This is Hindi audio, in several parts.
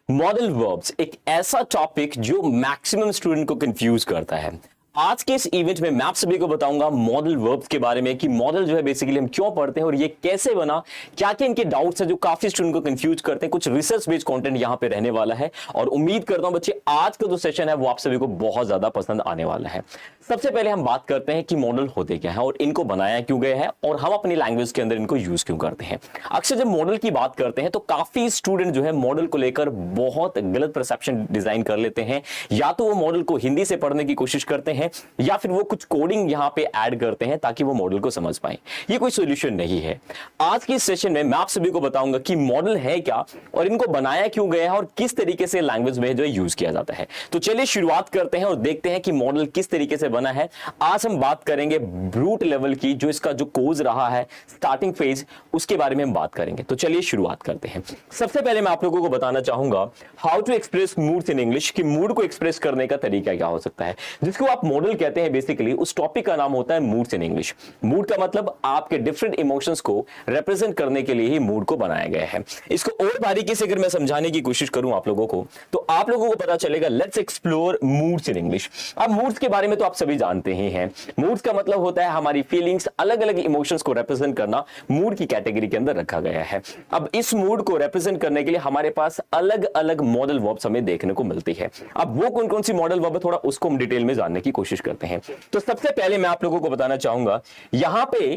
मॉडल वर्ब्स एक ऐसा टॉपिक जो मैक्सिमम स्टूडेंट को कंफ्यूज करता है। आज के इस इवेंट में मैं आप सभी को बताऊंगा मॉडल वर्ब्स के बारे में कि मॉडल जो है बेसिकली हम क्यों पढ़ते हैं और ये कैसे बना, क्या क्या इनके डाउट्स है जो काफी स्टूडेंट को कंफ्यूज करते हैं। कुछ रिसर्च बेस्ड कंटेंट यहां पे रहने वाला है और उम्मीद करता हूं बच्चे आज का जो सेशन है वो आप सभी को बहुत ज्यादा पसंद आने वाला है। सबसे पहले हम बात करते हैं कि मॉडल होते क्या है और इनको बनाया क्यों गया है और हम अपनी लैंग्वेज के अंदर इनको यूज क्यों करते हैं। अक्सर जब मॉडल की बात करते हैं तो काफी स्टूडेंट जो है मॉडल को लेकर बहुत गलत परसेप्शन डिजाइन कर लेते हैं। या तो वो मॉडल को हिंदी से पढ़ने की कोशिश करते हैं या फिर वो कुछ कोडिंग यहां पे ऐड करते हैं ताकि वो मॉडल को समझ पाए। ये कोई सॉल्यूशन नहीं है। आज की सेशन में मैं आप सभी को बताऊंगा कि मॉडल है क्या और इनको बनाया क्यों गया है और किस तरीके से लैंग्वेज में जो है यूज किया जाता है। तो चलिए शुरुआत करते हैं और देखते हैं कि मॉडल किस तरीके से बना है। आज हम बात करेंगे ब्रूट लेवल की, जो इसका जो कोज रहा है स्टार्टिंग फेज, उसके बारे में हम बात करेंगे। तो चलिए शुरुआत करते हैं। सबसे पहले मैं आप लोगों को बताना चाहूंगा how to express moods in English, कि मूड को एक्सप्रेस करने का तरीका क्या हो सकता है, जिसको आप मॉडल कहते हैं। बेसिकली उस टॉपिक का नाम होता है मूड्स इन इंग्लिश। मूड का मतलब आपके डिफरेंट इमोशंस को रिप्रेजेंट करने के लिए ही मूड को बनाया गया है। इसको और बारीकी से अगर मैं समझाने की कोशिश करूं आप लोगों को तो आप लोगों को पता चलेगा। Let's explore moods in English. अब मूड्स के बारे में तो आप सभी जानते ही हैं। मूड्स का मतलब होता है हमारी फीलिंग्स, अलग अलग इमोशंस को रिप्रेजेंट करना मूड की कैटेगरी के अंदर रखा गया है। अब इस मूड को रिप्रेजेंट करने के लिए हमारे पास अलग अलग मॉडल वर्ब्स हमें देखने को मिलती है। अब वो कौन कौन सी मॉडल वर्ब है थोड़ा उसको हम डिटेल में जानने की कोशिश करते हैं। तो सबसे पहले मैं आप लोगों को बताना चाहूंगा, यहां पे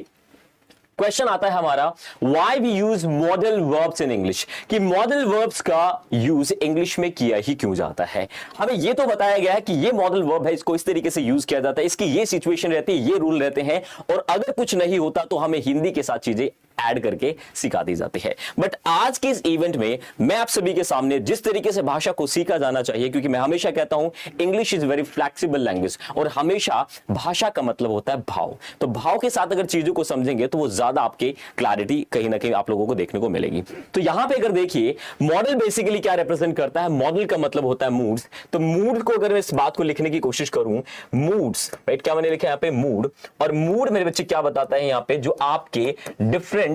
क्वेश्चन आता है हमारा, why we use modal verbs in English, कि मॉडल वर्ब्स का यूज इंग्लिश में किया ही क्यों जाता है। हमें यह तो बताया गया है कि ये मॉडल वर्ब है, इसको इस तरीके से यूज किया जाता है, इसकी ये सिचुएशन रहती है, ये रूल रहते हैं और अगर कुछ नहीं होता तो हमें हिंदी के साथ चीजें ऐड करके सिखा दी जाती है। बट आज के इस इवेंट में मैं आप सभी के सामने जिस तरीके से भाषा को सीखा जाना चाहिए, क्योंकि मैं हमेशा कहता हूं English is very flexible language और हमेशा भाषा का मतलब होता है भाव। तो भाव के साथ अगर चीजों को समझेंगे तो वो ज्यादा आपके क्लैरिटी कहीं ना कहीं आप लोगों को देखने को मिलेगी। तो यहां पे अगर देखिए मॉडल बेसिकली क्या रिप्रेजेंट करता है, मॉडल का मतलब होता है मूड्स। तो मूड को अगर मैं इस बात को लिखने की कोशिश करूं, मूड्स, राइट, क्या मैंने लिखा है यहां पे मूड, और मूड मेरे बच्चे क्या बताता है यहां पे, जो आपके डिफरेंट,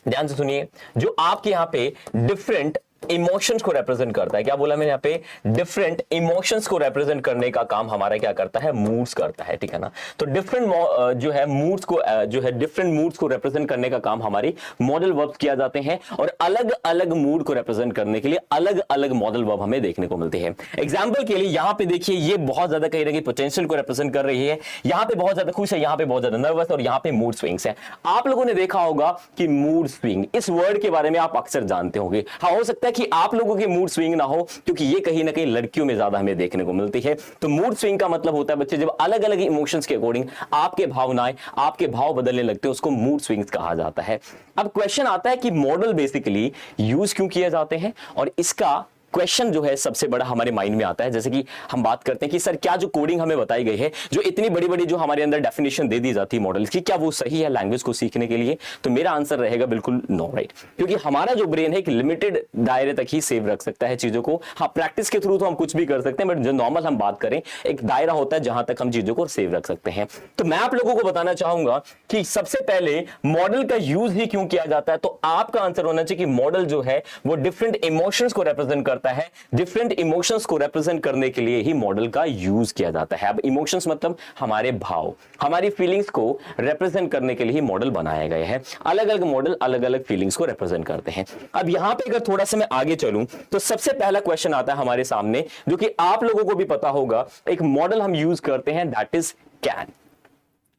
ध्यान से सुनिए, जो आपके यहां पे डिफरेंट इमोशंस को रिप्रेजेंट करता है। क्या बोला मैंने यहाँ पे, डिफरेंट इमोशंस को रिप्रेजेंट करने का काम हमारा क्या करता है, मूड्स करता है, ठीक है ना। तो डिफरेंट जो है मूड्स को जो है डिफरेंट मूड्स को रिप्रेजेंट करने का काम हमारी मॉडल वर्ब्स किया जाते हैं और अलग अलग मूड को रिप्रेजेंट करने के लिए अलग अलग मॉडल वर्ब हमें देखने को मिलते हैं। एग्जाम्पल के लिए यहाँ पे देखिए, ये बहुत ज्यादा कहीं ना कहीं पोटेंशियल को रिप्रेजेंट कर रही है, यहाँ पे बहुत ज्यादा खुश है, यहाँ पे बहुत ज्यादा नर्वस और यहाँ पे मूड स्विंग्स है। आप लोगों ने देखा होगा कि मूड स्विंग, इस वर्ड के बारे में आप अक्सर जानते होंगे। हाँ, हो सकता है कि आप लोगों के मूड स्विंग ना हो, क्योंकि ये कहीं ना कहीं लड़कियों में ज्यादा हमें देखने को मिलती है। तो मूड स्विंग का मतलब होता है बच्चे जब अलग अलग इमोशंस के अकॉर्डिंग आपके भावनाएं, आपके भाव बदलने लगते हैं, उसको मूड स्विंग्स कहा जाता है। अब क्वेश्चन आता है कि मॉडल बेसिकली यूज क्यों किए जाते हैं और इसका क्वेश्चन जो है सबसे बड़ा हमारे माइंड में आता है। जैसे कि हम बात करते हैं कि सर क्या जो कोडिंग हमें बताई गई है, जो इतनी बड़ी बड़ी जो हमारे अंदर डेफिनेशन दे दी जाती है मॉडल्स की, क्या वो सही है लैंग्वेज को सीखने के लिए? तो मेरा आंसर रहेगा बिल्कुल नो, राइट। क्योंकि हमारा जो ब्रेन है कि लिमिटेड दायरे तक ही सेव रख सकता है चीजों को। हाँ, प्रैक्टिस के थ्रू तो हम कुछ भी कर सकते हैं, बट जो नॉर्मल हम बात करें एक दायरा होता है जहां तक हम चीजों को सेव रख सकते हैं। तो मैं आप लोगों को बताना चाहूंगा कि सबसे पहले मॉडल का यूज ही क्यों किया जाता है। तो आपका आंसर होना चाहिए कि मॉडल जो है वो डिफरेंट इमोशंस को रिप्रेजेंट करता है, डिफरेंट इमोशंस को रिप्रेजेंट करने के लिए ही मॉडल का यूज किया जाता है। अब इमोशंस मतलब हमारे भाव, हमारी फीलिंग्स को रिप्रेजेंट करने के लिए ही मॉडल बनाया गया है। अलग अलग मॉडल अलग अलग फीलिंग्स को रिप्रेजेंट करते हैं। अब यहां पे अगर थोड़ा सा मैं आगे चलूं तो सबसे पहला क्वेश्चन आता है हमारे सामने, जो कि आप लोगों को भी पता होगा। एक मॉडल हम यूज करते हैं, दैट इज कैन।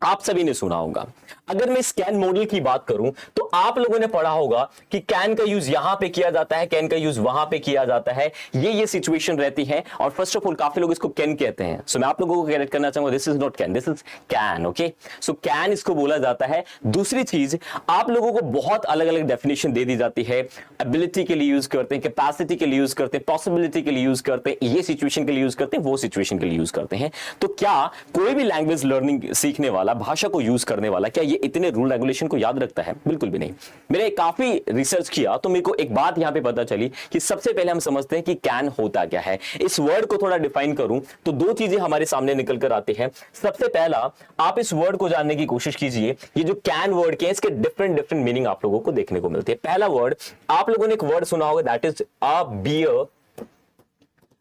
आप सभी ने सुना होगा। अगर मैं स्कैन मॉडल की बात करूं तो आप लोगों ने पढ़ा होगा कि कैन का यूज यहां पे किया जाता है, कैन का यूज वहां पे किया जाता है, ये सिचुएशन रहती है। और फर्स्ट ऑफ ऑल काफी लोग इसको कैन कहते हैं, सो मैं आप लोगों को करेक्ट करना चाहूंगा, this is not can, this is can, okay. So can इसको बोला जाता है। दूसरी चीज, आप लोगों को बहुत अलग अलग डेफिनेशन दे दी जाती है। एबिलिटी के लिए यूज करते हैं, कैपेसिटी के लिए यूज करते हैं, पॉसिबिलिटी के लिए यूज करते हैं, ये सिचुएशन के लिए यूज करते हैं, वो सिचुएशन के लिए यूज करते हैं। तो क्या कोई भी लैंग्वेज लर्निंग सीखने वाला वाला, भाषा को यूज करने वाला, क्या ये इतने रूल रेगुलेशन को याद रखता है? बिल्कुल भी नहीं। मैंने काफी रिसर्च किया तो मेरे को एक बात यहां पे पता चली कि सबसे पहले हम समझते हैं कि कैन होता क्या है। इस वर्ड को थोड़ा डिफाइन करूं तो दो चीजें हमारे सामने निकल कर आती हैं। सबसे पहला, आप इस वर्ड को जानने की कोशिश कीजिए। ये जो कैन वर्ड के इसके डिफरेंट डिफरेंट मीनिंग आप लोगों को देखने को मिलते हैं। पहला वर्ड, आप लोगों ने एक वर्ड सुना होगा, that is a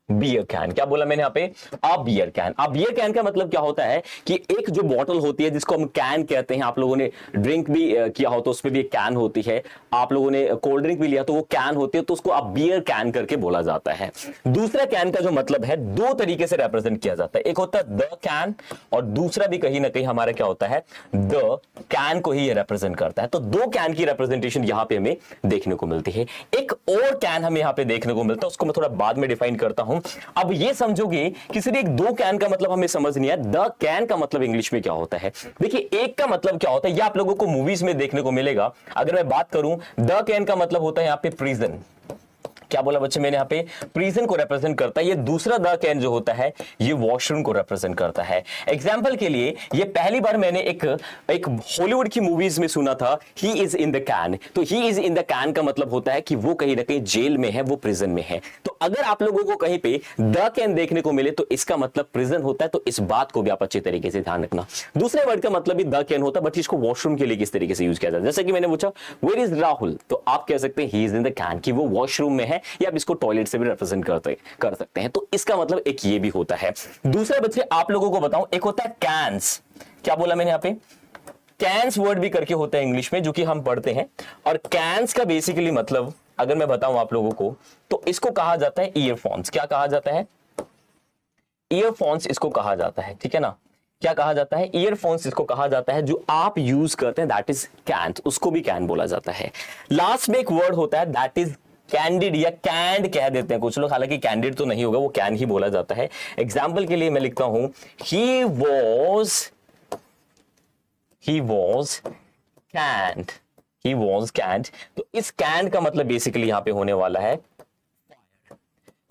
beer can. क्या बोला मैंने यहाँ पे? A beer can. A beer can का मतलब क्या होता है कि एक जो बॉटल होती है जिसको हम कैन कहते हैं, आप लोगों ने ड्रिंक भी किया हो तो उसमें भी एक कैन होती है, आप लोगों ने कोल्ड ड्रिंक भी लिया तो वो कैन होती है, तो उसको अ बियर कैन करके बोला जाता है। दूसरा कैन का जो मतलब है दो तरीके से रिप्रेजेंट किया जाता है, एक होता है द कैन और दूसरा भी कहीं ना कहीं हमारा क्या होता है, द कैन को ही रिप्रेजेंट करता है। तो दो कैन की रिप्रेजेंटेशन यहां पे हमें देखने को मिलती है। एक और कैन हमें यहां पे देखने को मिलता है, उसको मैं थोड़ा बाद में डिफाइन करता हूं। अब ये समझोगे कि सिर्फ एक दो कैन का मतलब हमें समझ नहीं है, द कैन का मतलब इंग्लिश में क्या होता है। देखिए, एक का मतलब क्या होता है, ये आप लोगों को मूवीज में देखने को मिलेगा। अगर मैं बात करूं, द कैन का मतलब होता है यहां पे प्रिजन। क्या बोला बच्चे मैंने? यहाँ पे प्रिजन को रिप्रेजेंट करता है। ये दूसरा द कैन जो होता है ये वॉशरूम को रिप्रेजेंट करता है। एग्जांपल के लिए, ये पहली बार मैंने एक हॉलीवुड की मूवीज में सुना था, he is in the can. तो he is in the can का मतलब होता है कि वो कहीं ना कहीं जेल में है, वो प्रिजन में है। तो अगर आप लोगों को कहीं पे द कैन देखने को मिले तो इसका मतलब प्रिजन होता है। तो इस बात को भी आप अच्छी तरीके से ध्यान रखना। दूसरे वर्ड का मतलब भी द कैन होता है, बट इसको वॉशरूम के लिए किस तरीके से यूज किया जाता है। जैसे कि मैंने पूछा वेयर इज राहुल, तो आप कह सकते हैं ही इज इन द कैन, कि वो वॉशरूम में है, या आप इसको टॉयलेट से भी रिप्रेजेंट कर सकते हैं। तो इसका मतलब एक ये भी होता है। दूसरे बच्चे आप लोगों को बताऊं, एक होता है कैंस। क्या बोला मैंने यहाँ पे? कैंस वर्ड भी करके होता है इंग्लिश में, जो कि हम पढ़ते हैं। और कैंस का बेसिकली मतलब अगर मैं बताऊं आप लोगों को, तो इसको कहा जाता है ईयरफोन्स। क्या कहा जाता है? ईयरफोन्स इसको कहा जाता है, ठीक है ना। क्या कहा जाता है? ईयरफोन्स इसको कहा जाता है, जो आप यूज करते हैं, दैट इज कैन। उसको भी कैन बोला जाता है। लास्ट में एक वर्ड होता है दैट इज कैंडिड, या कैंड कह देते हैं कुछ लोग, हालांकि कैंडिड तो नहीं होगा, वो कैन ही बोला जाता है। एग्जाम्पल के लिए मैं लिखता हूं, ही वॉज कैंड। तो इस कैंड का मतलब बेसिकली यहां पे होने वाला है,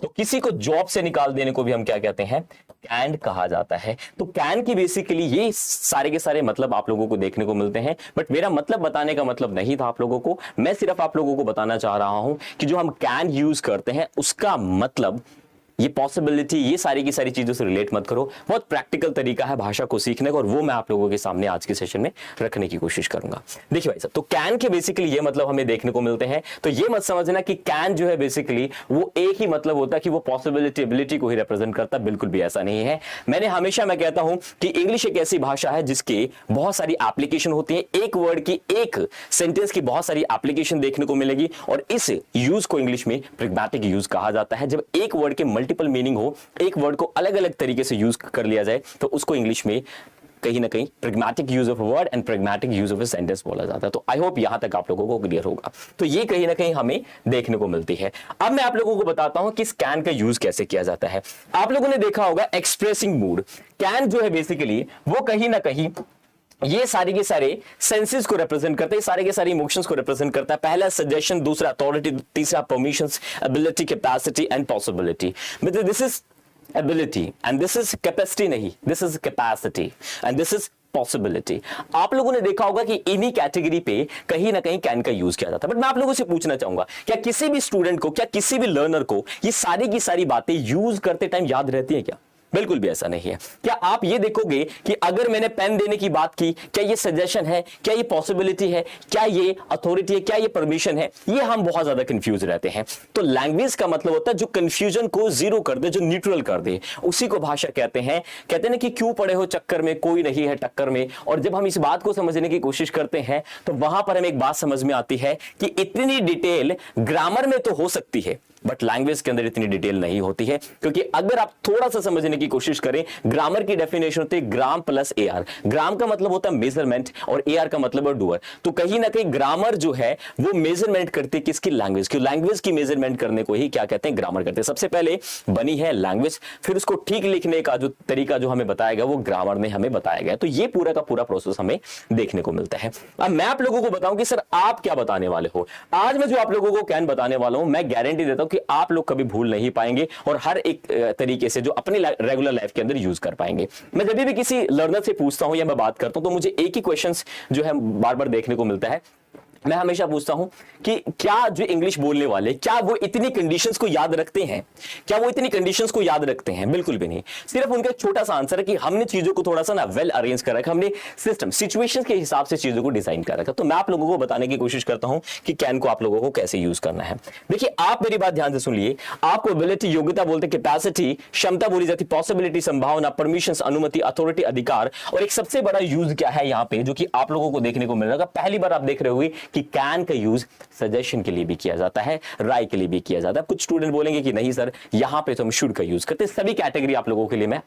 तो किसी को जॉब से निकाल देने को भी हम क्या कहते हैं? कैंड कहा जाता है। तो कैन की बेसिकली ये सारे के सारे मतलब आप लोगों को देखने को मिलते हैं। बट मेरा मतलब बताने का मतलब नहीं था आप लोगों को, मैं सिर्फ आप लोगों को बताना चाह रहा हूं कि जो हम कैन यूज करते हैं उसका मतलब, ये पॉसिबिलिटी, ये सारी की सारी चीजों से रिलेट मत करो। बहुत प्रैक्टिकल तरीका है भाषा को सीखने का, और वो मैं आप लोगों के सामने आज के सेशन में रखने की कोशिश करूंगा। देखिए भाई साहब, तो कैन के बेसिकली ये मतलब हमें देखने को मिलते हैं। तो ये मत समझना कि कैन जो है बेसिकली वो एक ही मतलब होता है कि वो पॉसिबिलिटी, एबिलिटी को ही रिप्रेजेंट करता है। बिल्कुल भी ऐसा नहीं है। मैं कहता हूं कि इंग्लिश एक ऐसी भाषा है जिसके बहुत सारी एप्लीकेशन होती है। एक वर्ड की, एक सेंटेंस की बहुत सारी एप्लीकेशन देखने को मिलेगी, और इस यूज को इंग्लिश में प्रैग्मेटिक यूज कहा जाता है। जब एक वर्ड के मल्टीपल मीनिंग हो, एक वर्ड को अलग अलग तरीके से यूज कर लिया जाए, तो उसको इंग्लिश में कहीं ना कहीं pragmatic use of a word and pragmatic use of a sentence बोला जाता है। तो आई होप यहां तक आप लोगों को क्लियर होगा। तो ये कहीं ना कहीं हमें देखने को मिलती है। अब मैं आप लोगों को बताता हूं कि कैन का यूज कैसे किया जाता है। आप लोगों ने देखा होगा एक्सप्रेसिंग मूड। कैन जो है बेसिकली वो कहीं ना कहीं ये सारे के सारे सेंसेस को रिप्रेजेंट करता है, सारे के सारे इमोशंस को रिप्रेजेंट करता है। पहला सजेशन, दूसरा अथॉरिटी, तीसरा permissions, ability, capacity and possibility. मतलब this is ability and this is capacity नहीं, this is capacity and this is possibility. आप लोगों ने देखा होगा कि इन्हीं कैटेगरी पे कहीं ना कहीं कैन का यूज किया जाता है। बट मैं आप लोगों से पूछना चाहूंगा, क्या किसी भी स्टूडेंट को, क्या किसी भी लर्नर को ये सारी की सारी बातें यूज करते टाइम याद रहती है क्या? बिल्कुल भी ऐसा नहीं है। क्या आप ये देखोगे कि अगर मैंने पेन देने की बात की, क्या ये सजेशन है, क्या ये पॉसिबिलिटी है, क्या ये अथॉरिटी है, क्या ये परमिशन है? ये हम बहुत ज्यादा कंफ्यूज रहते हैं। तो लैंग्वेज का मतलब होता है जो कंफ्यूजन को जीरो कर दे, जो न्यूट्रल कर दे, उसी को भाषा कहते हैं। कहते हैं ना कि क्यों पड़े हो चक्कर में, कोई नहीं है टक्कर में। और जब हम इस बात को समझने की कोशिश करते हैं तो वहां पर हमें एक बात समझ में आती है कि इतनी डिटेल ग्रामर में तो हो सकती है, बट लैंग्वेज के अंदर इतनी डिटेल नहीं होती है। क्योंकि अगर आप थोड़ा सा समझने की कोशिश करें, ग्रामर की डेफिनेशन होती है ग्राम प्लस एआर। ग्राम का मतलब होता है मेजरमेंट और एआर का मतलब है डूअर। तो कहीं ना कहीं ग्रामर जो है वो मेजरमेंट करती है किसकी? लैंग्वेज की। लैंग्वेज की मेजरमेंट करने को ही क्या कहते हैं? ग्रामर कहते हैं। सबसे पहले बनी है लैंग्वेज, फिर उसको ठीक लिखने का जो तरीका जो हमें बताया गया वो ग्रामर ने हमें बताया गया। तो ये पूरा का पूरा प्रोसेस हमें देखने को मिलता है। अब मैं आप लोगों को बताऊं कि सर आप क्या बताने वाले हो। आज मैं जो आप लोगों को बताने वाला हूं, मैं गारंटी देता हूं कि आप लोग कभी भूल नहीं पाएंगे, और हर एक तरीके से जो अपनी रेगुलर लाइफ के अंदर यूज कर पाएंगे। मैं जब भी किसी लर्नर से पूछता हूं या मैं बात करता हूं तो मुझे एक ही क्वेश्चन जो है बार बार देखने को मिलता है। मैं हमेशा पूछता हूं कि क्या जो इंग्लिश बोलने वाले, क्या वो इतनी कंडीशंस को याद रखते हैं? क्या वो इतनी कंडीशंस को याद रखते हैं? बिल्कुल भी नहीं। सिर्फ उनका एक छोटा सा आंसर है कि हमने चीजों को थोड़ा सा ना वेल अरेंज कर रखा, हमने सिस्टम सिचुएशंस के हिसाब से चीजों को डिजाइन कर रखा। तो मैं आप लोगों को बताने की कोशिश करता हूं कि कैन को आप लोगों को कैसे यूज करना है। देखिए, आप मेरी बात ध्यान से सुनिए। आपको एबिलिटी, योग्यता बोलते, कैपेसिटी, क्षमता बोली जाती, पॉसिबिलिटी, संभावना, परमिशंस, अनुमति, अथॉरिटी, अधिकार, और एक सबसे बड़ा यूज क्या है यहां पे जो कि आप लोगों को देखने को मिल रहा है। पहली बार आप देख रहे होंगे कि कैन का यूज सजेशन के लिए भी किया जाता है, राय के लिए भी किया जाता है। कुछ स्टूडेंट बोलेंगे कि नहीं सर, यहां पे तो हम शुड का यूज करते हैं। सभी कैटेगरी आप लोगों के लिए मैं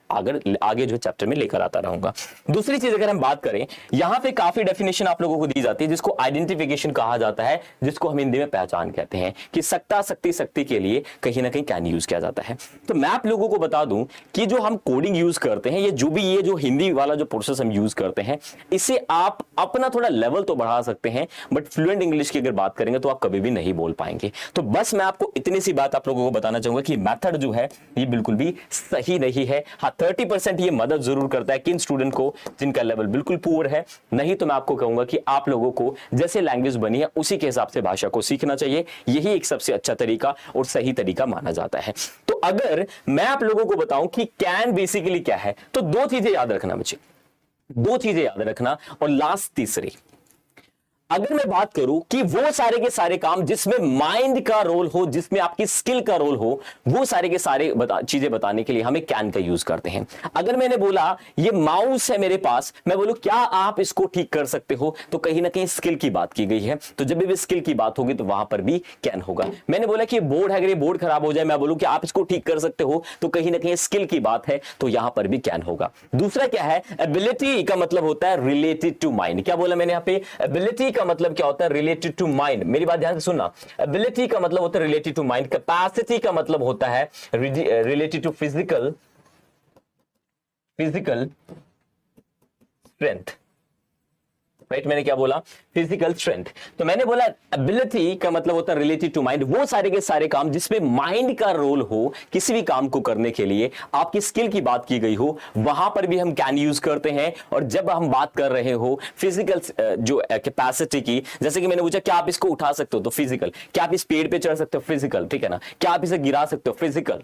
आगे जो चैप्टर में लेकर आता रहूंगा। दूसरी चीज अगर हम बात करें, यहां पे काफी डेफिनेशन आप लोगों को दी जाती है जिसको आइडेंटिफिकेशन कहा जाता है, जिसको हम हिंदी में पहचान कहते हैं कि सत्ता, शक्ति के लिए कहीं ना कहीं कैन यूज किया जाता है। तो मैं आप लोगों को बता दूं कि जो हम कोडिंग यूज करते हैं, ये जो हिंदी वाला जो प्रोसेस हम यूज करते हैं, इससे आप अपना थोड़ा लेवल तो बढ़ा सकते हैं, बट फ्लुएंट इंग्लिश की बात करेंगे तो आप कभी भी नहीं बोल पाएंगे। तो बस मैं आपको इतनी सी बात आप लोगों को बताना चाहूंगा कि मेथड जो है ये बिल्कुल भी सही नहीं है। हाँ, 30% ये मदद जरूर करता है किन स्टूडेंट को जिनका लेवल बिल्कुल पुअर है। नहीं तो मैं आपको कहूंगा कि आप लोगों को जैसे लैंग्वेज बनी है उसी के हिसाब से भाषा को सीखना चाहिए। यही एक सबसे अच्छा तरीका और सही तरीका माना जाता है। तो अगर मैं आप लोगों को बताऊं कि कैन बेसिकली क्या है, तो दो चीजें याद रखना बच्चे, दो चीजें याद रखना। और लास्ट तीसरी, अगर मैं बात करूं कि वो सारे के सारे काम जिसमें माइंड का रोल हो, जिसमें आपकी स्किल का रोल हो, वो सारे के सारे चीजें बताने के लिए हमें कैन का यूज करते हैं। अगर मैंने बोला ये माउस है मेरे पास, मैं बोलूं क्या आप इसको ठीक कर सकते हो, तो कहीं ना कहीं स्किल की बात की गई है। तो जब भी स्किल की बात होगी तो वहां पर भी कैन होगा। मैंने बोला कि बोर्ड है, अगर ये बोर्ड खराब हो जाए, मैं बोलूं कि आप इसको ठीक कर सकते हो, तो कहीं ना कहीं स्किल की बात है, तो यहां पर भी कैन होगा। दूसरा क्या है, एबिलिटी का मतलब होता है रिलेटेड टू माइंड। क्या बोला मैंने यहां पे? एबिलिटी का मतलब क्या होता है? Related to mind. मेरी बात ध्यान से सुनना, एबिलिटी का मतलब होता है रिलेटेड टू माइंड, कैपेसिटी का मतलब होता है related to physical strength. Right, मैंने क्या बोला? Physical strength. तो मैंने बोला एबिलिटी का मतलब होता है रिलेटेड टू माइंड, वो सारे के सारे काम जिसमें माइंड का रोल हो किसी भी काम को करने के लिए, आपकी स्किल की बात की गई हो, वहां पर भी हम कैन यूज करते हैं। और जब हम बात कर रहे हो फिजिकल जो कैपेसिटी की, जैसे कि मैंने पूछा क्या आप इसको उठा सकते हो, तो फिजिकल। क्या आप इस पेड़ पे चढ़ सकते हो? फिजिकल, ठीक है ना। क्या आप इसे गिरा सकते हो? फिजिकल,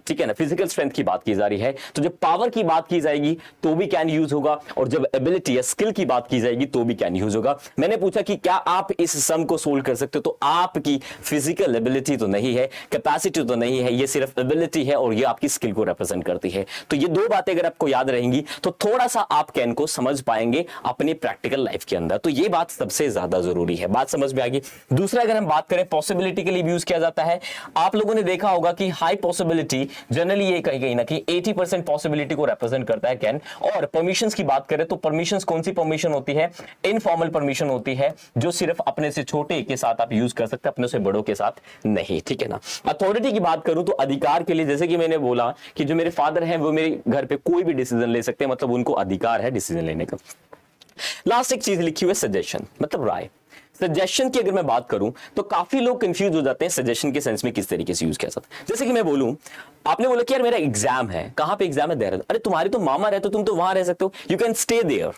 ठीक है ना। फिजिकल स्ट्रेंथ की बात की जा रही है, तो जब पावर की बात की जाएगी तो भी कैन यूज होगा, और जब एबिलिटी या स्किल की बात की जाएगी तो भी कैन यूज होगा। मैंने पूछा कि क्या आप इस सम को सोल्व कर सकते हो, तो आपकी फिजिकल एबिलिटी तो नहीं है, कैपेसिटी तो नहीं है, ये सिर्फ एबिलिटी है और ये आपकी स्किल को रिप्रेजेंट करती है। तो ये दो बातें अगर आपको याद रहेंगी तो थोड़ा सा आप कैन को समझ पाएंगे अपनी प्रैक्टिकल लाइफ के अंदर। तो ये बात सबसे ज्यादा जरूरी है। बात समझ में आ गई। दूसरा, अगर हम बात करें पॉसिबिलिटी के लिए भी यूज किया जाता है। आप लोगों ने देखा होगा कि हाई पॉसिबिलिटी जनरली ये कहीं ना कहीं 80% पॉसिबिलिटी को रिप्रेजेंट करता है कैन। और परमिशंस की बात करें तो परमिशंस कौन सी परमिशन होती है? इनफॉर्मल परमिशन होती है, जो सिर्फ अपने से छोटे के साथ आप यूज कर सकते हैं, अपने से बड़ों के साथ नहीं, ठीक है ना। अथॉरिटी की बात करूं तो अधिकार के लिए, जैसे कि मैंने बोला कि जो मेरे फादर हैं वो मेरे घर पे कोई भी डिसीजन ले सकते हैं, मतलब उनको अधिकार है डिसीजन लेने का। लास्ट एक चीज लिखी हुई है सजेशन, मतलब राय। सजेशन की अगर मैं बात करूं तो काफी लोग कंफ्यूज हो जाते हैं सजेशन के सेंस में किस तरीके से यूज किया जाता है। जैसे कि मैं बोलूं, आपने बोला कि यार मेरा एग्जाम है, कहां पे एग्जाम है? देहरादून। अरे तुम्हारी तो मामा रहते, तुम तो वहां रह सकते हो, you can stay there,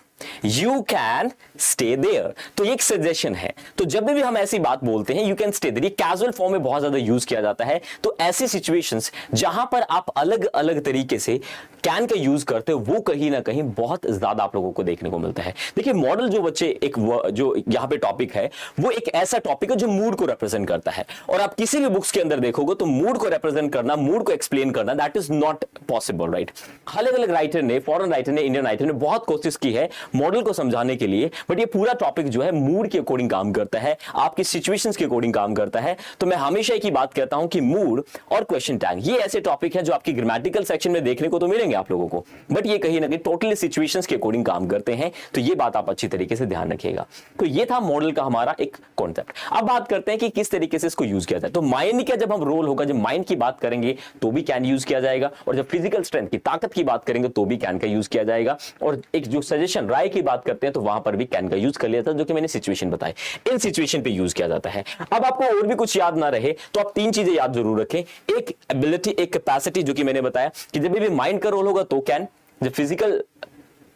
you can stay there. तो एक सजेशन है। तो जब भी हम ऐसी बात बोलते हैं यू कैन स्टे देयर, ये कैजुअल फॉर्म में बहुत ज्यादा यूज किया जाता है। तो ऐसी सिचुएशंस जहां पर आप अलग अलग तरीके से कैन का यूज करते हो, वो कहीं ना कहीं बहुत ज्यादा आप लोगों को देखने को मिलता है। देखिए, मॉडल जो बच्चे एक जो यहां पे टॉपिक है, वो एक ऐसा टॉपिक है जो मूड को रिप्रेजेंट करता है। और आप किसी भी बुक्स के अंदर देखोगे तो मूड को रिप्रेजेंट करना, मूड को एक्सप्लेन करना, that is not possible, right. अलग अलग राइटर ने, फॉरेन राइटर ने, इंडियन राइटर ने बहुत कोशिश की है मॉडल को समझाने के लिए, बट ये पूरा टॉपिक जो है मूड के अकॉर्डिंग काम करता है, आपकी सिचुएशंस के अकॉर्डिंग काम करता है। तो मैं हमेशा एक ही बात कहता हूं कि मूड और क्वेश्चन टैग ये ऐसे टॉपिक है जो आपकी ग्रामेटिकल सेक्शन में देखने को तो मिलेंगे आप लोगों को, बट ये कहीं ना कहीं टोटली सिचुएशंस के अकॉर्डिंग काम करते हैं। तो ये बात आप अच्छी तरीके से ध्यान रखिएगा। तो ये था मॉडल का हमारा एक कॉन्सेप्ट। अब बात करते हैं कि किस तरीके से इसको यूज किया जाए। तो माइंड का जब हम रोल होगा, जब माइंड की बात करेंगे तो भी कैन यूज किया जाएगा, और जब फिजिकल स्ट्रेंथ की ताकत की बात करेंगे तो भी कैन का यूज किया जाएगा, और एक जो सजेशन राय की बात करते हैं तो वहां पर भी कैन का यूज कर लिया जाता है, जो कि मैंने सिचुएशन बताई, इन सिचुएशन पे यूज किया जाता है। अब आपको और भी कुछ याद ना रहे तो आप तीन चीजें याद जरूर रखें, एक एबिलिटी, एक कैपेसिटी, जो कि मैंने बताया कि जब भी माइंड का रोल होगा तो कैन, जब फिजिकल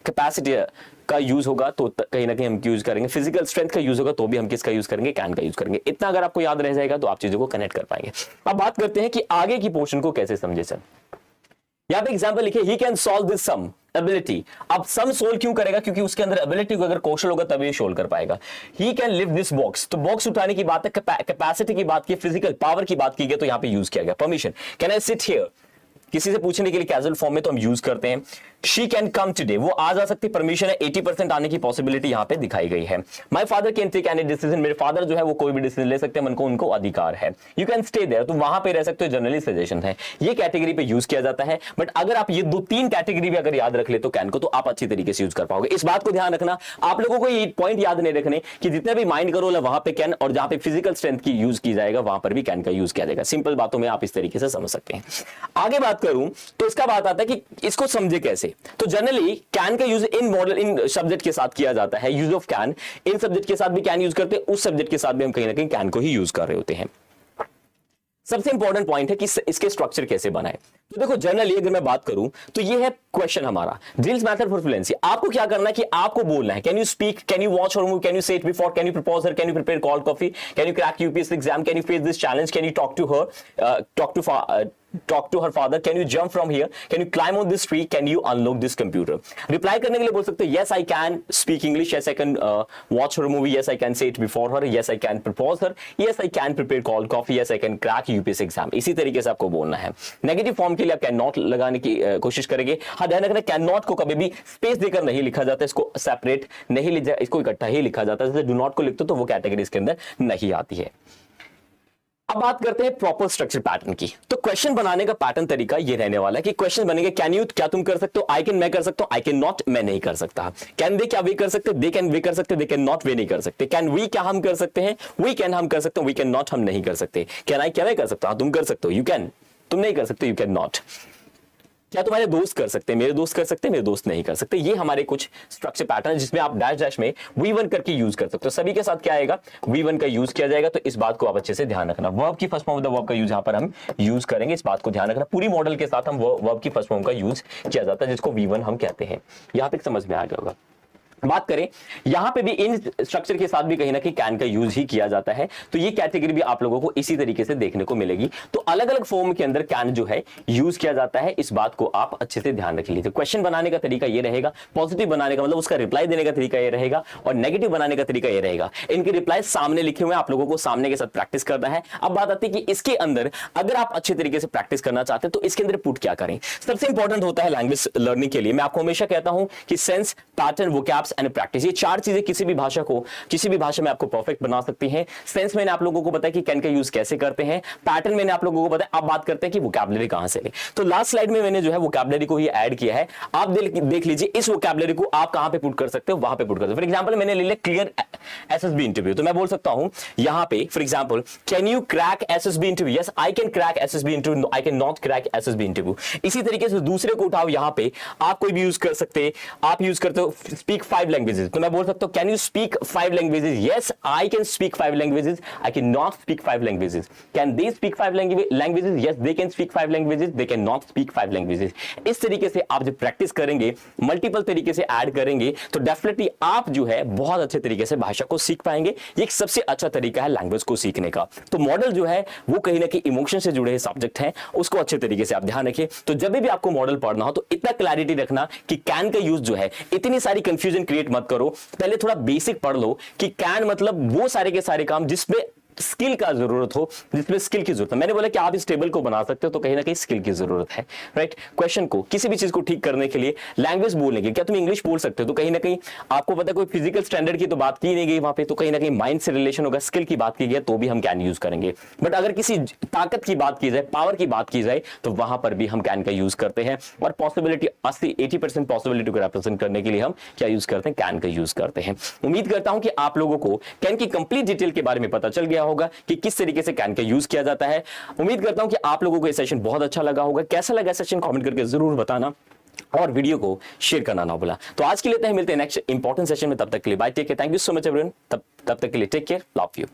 कैपेसिटी का यूज होगा तो कहीं ना कहीं हम यूज करेंगे, फिजिकल स्ट्रेंथ का यूज होगा तो भी हम किसका यूज करेंगे, कैन का यूज करेंगे। इतना अगर आपको याद रह जाएगा तो आप चीजों को कनेक्ट कर पाएंगे। अब बात करते हैं कि आगे की पोर्शन को कैसे समझे। सर यहां पे एग्जांपल लिखे, he can solve this sum, ability. अब सम सोल्व क्यों करेगा, क्योंकि उसके अंदर एबिलिटी को अगर कौशल होगा तभी सोल्व कर पाएगा। He can lift this box, तो बॉक्स उठाने की बात है, कैपेसिटी की बात की, फिजिकल पावर की बात की गई तो यहां पे यूज किया गया। Permission, can I sit here, किसी से पूछने के लिए कैजुअल फॉर्म में तो हम यूज करते हैं। शी कैन कम टुडे, वो आज आ सकती, परमिशन है, 80% आने की पॉसिबिलिटी यहां पे दिखाई गई है। My father can take any decision, मेरे फादर जो है वो कोई भी डिसीजन ले सकते हैं, उनको अधिकार है। यू कैन स्टे देयर, तो वहां पे रह सकते हो, जनरली सजेशन है, ये कैटेगरी पे यूज किया जाता है। बट अगर आप ये दो तीन कैटेगरी भी अगर याद रख ले तो कैन को, तो आप अच्छी तरीके से यूज कर पाओगे। इस बात को ध्यान रखना, आप लोगों को ये पॉइंट याद नहीं रखने कि जितने भी माइंड का रोल है वहां पे कैन, और जहां पे फिजिकल स्ट्रेंथ की यूज की जाएगा वहां पर भी कैन का यूज किया जाएगा। सिंपल बातों में आप इस तरीके से समझ सकते हैं। आगे बात करूं तो इसका बात आता है कि इसको समझे कैसे, तो जनरली कैन का use in model, in subject के साथ किया जाता है। Use of can, in subject के साथ भी कैन यूज करते हैं, उस सब्जेक्ट के साथ भी हम कहीं ना कहीं कैन को ही यूज कर रहे होते हैं। सबसे इंपॉर्टेंट पॉइंट है कि इसके स्ट्रक्चर कैसे बनाए। तो देखो जनरली अगर मैं बात करूं तो ये है क्वेश्चन हमारा, ड्रिल्स मेथड फॉर फ्लुएंसी। आपको क्या करना है कि आपको बोलना है, can you speak, can you watch और move, can you say it before, can you propose her, can you prepare cold coffee, can you crack UPSC exam, can you face this challenge, can you talk to her, talk to her father, can you jump from here, can you climb on this tree, can you unlock this computer। Reply करने के लिए बोल सकते हो yes I can speak English, yes I can watch her movie, yes I can say it before her, yes I can propose her, yes I can prepare cold coffee, yes I can crack UPSC exam. इसी तरीके से आपको बोलना है। नेगेटिव फॉर्म के लिए आप कैन नॉट लगाने की कोशिश करेंगे। हाँ ध्यान रखना, कैन नॉट को कभी भी स्पेस देकर नहीं लिखा जाता, इसको सेपरेट नहीं लिखा, इसको इकट्ठा ही लिखा जाता है। जैसे डू नॉट को लिखते तो वो कैटेगरी इसके अंदर नहीं आती है। अब बात करते हैं प्रॉपर स्ट्रक्चर पैटर्न की। तो क्वेश्चन बनाने का पैटर्न तरीका ये रहने वाला है कि क्वेश्चन बनेंगे, कैन यू, क्या तुम कर सकते हो, आई कैन, मैं कर सकता हूं, आई कैन नॉट, मैं नहीं कर सकता। कैन दे, क्या वे कर सकते, दे कैन, वे कर सकते, दे कैन नॉट, वे नहीं कर सकते। कैन वी, क्या हम कर सकते हैं, वी कैन, हम कर सकते हैं, वी कैन नॉट, हम नहीं कर सकते। कैन आई, क्या मैं कर सकता हूं, तुम कर सकते हो, यू कैन, तुम नहीं कर सकते, यू कैन नॉट। क्या तुम्हारे दोस्त कर सकते हैं, मेरे दोस्त कर सकते हैं, मेरे दोस्त नहीं कर सकते। ये हमारे कुछ स्ट्रक्चर पैटर्न है जिसमें आप डैश डैश में V1 करके यूज कर सकते हो। सभी के साथ क्या आएगा, V1 का यूज किया जाएगा। तो इस बात को आप अच्छे से ध्यान रखना। वर्ब की first form of the verb का यूज यहां पर हम यूज करेंगे, इस बात को ध्यान रखना। पूरी मॉडल के साथ हम वर्ब की फर्स्ट फॉर्म का यूज किया जाता है जिसको V1 हम कहते हैं। यहां पे समझ में आ गया होगा। बात करें यहां पे भी इन स्ट्रक्चर के साथ भी कहीं ना कहीं कैन का यूज ही किया जाता है। तो ये कैटेगरी भी आप लोगों को इसी तरीके से देखने को मिलेगी। तो अलग अलग फॉर्म के अंदर कैन जो है यूज किया जाता है, इस बात को आप अच्छे से ध्यान रख लीजिए। क्वेश्चन बनाने का तरीका ये रहेगा, पॉजिटिव बनाने का मतलब उसका रिप्लाई देने का तरीका ये रहेगा, और नेगेटिव बनाने का तरीका ये रहेगा। इनके रिप्लाई सामने लिखे हुए, आप लोगों को सामने के साथ प्रैक्टिस करना है। अब बात आती है कि इसके अंदर अगर आप अच्छे तरीके से प्रैक्टिस करना चाहते हैं तो इसके अंदर पुट क्या करें। सबसे इंपॉर्टेंट होता है लैंग्वेज लर्निंग के लिए, मैं आपको हमेशा कहता हूं कि sense, pattern, vocabs and practice, ये चार चीजें किसी भी भाषा को, किसी भी भाषा में आपको परफेक्ट बना सकती हैं। सेंस मैंने आप लोगों को बताया कि कैन का यूज कैसे करते हैं, पैटर्न मैंने आप लोगों को बताया। अब बात करते हैं कि वोकैबुलरी कहां से ले। तो लास्ट स्लाइड में मैंने जो है वोकैबुलरी को ही ऐड किया है। आप देख लीजिए इस वोकैबुलरी को आप कहां पे पुट कर सकते हो, वहां पे पुट कर सकते हो। फॉर एग्जांपल मैंने ले लिया क्लियर एसएसबी इंटरव्यू, तो मैं बोल सकता हूं यहां पे for example, can you crack SSB interview, yes I can crack SSB interview, I can not crack SSB interview. इसी तरीके से दूसरे को उठाओ, यहां पे आप कोई भी यूज कर सकते हैं। आप यूज करते हो स्पीक 5 लैंग्वेजेस, तो मैं बोल सकता हूं can you speak 5 languages, yes I can speak 5 languages, I cannot speak 5 languages। can they speak 5 languages, yes they can speak 5 languages, they cannot speak 5 languages। इस तरीके से आप जब प्रैक्टिस करेंगे, मल्टीपल तरीके से ऐड करेंगे, तो डेफिनेटली आप जो है बहुत अच्छे तरीके से भाषा को सीख पाएंगे। ये एक सबसे अच्छा तरीका है लैंग्वेज को सीखने का। तो मॉडल जो है वो कहीं ना कहीं इमोशन से जुड़े सब्जेक्ट हैं, उसको अच्छे तरीके से आप ध्यान रखें। तो जब भी आपको मॉडल पढ़ना हो तो इतना क्लैरिटी रखना कि कैन का यूज जो है, इतनी सारी कंफ्यूजन क्रिएट मत करो। पहले थोड़ा बेसिक पढ़ लो कि कैन मतलब वो सारे के सारे काम जिसमें स्किल का जरूरत हो, जिसमें स्किल की जरूरत है। मैंने बोला कि आप इस टेबल को बना सकते हो, तो कहीं ना कहीं स्किल की जरूरत है, राइट। क्वेश्चन को, किसी भी चीज को ठीक करने के लिए लैंग्वेज बोलेंगे, क्या तुम इंग्लिश बोल सकते हो, तो कहीं ना कहीं आपको पता है कोई फिजिकल स्टैंडर्ड की तो बात की नहीं गई वहां पे, तो कहीं ना कहीं माइंड से रिलेशन होगा, स्किल की बात की गई तो भी हम कैन यूज करेंगे। बट अगर किसी ताकत की बात की जाए, पावर की बात की जाए, तो वहां पर भी हम कैन का यूज करते हैं। और पॉसिबिलिटी 80-80% पॉसिबिलिटी को रिप्रेजेंट करने के लिए हम क्या यूज करते हैं, कैन का यूज करते हैं। उम्मीद करता हूं कि आप लोगों को कैन की कंप्लीट डिटेल के बारे में पता चल गया होगा कि किस तरीके से कैन का यूज किया जाता है। उम्मीद करता हूं कि आप लोगों को ये सेशन बहुत अच्छा लगा होगा। कैसा लगा सेशन कमेंट करके जरूर बताना और वीडियो को शेयर करना ना भूला। तो आज के लिए मिलते हैं नेक्स्ट इंपॉर्टेंट सेशन में, तब तक के लिए bye, take care, thank you so much everyone. तब तक के लिए टेक केयर, लव यू।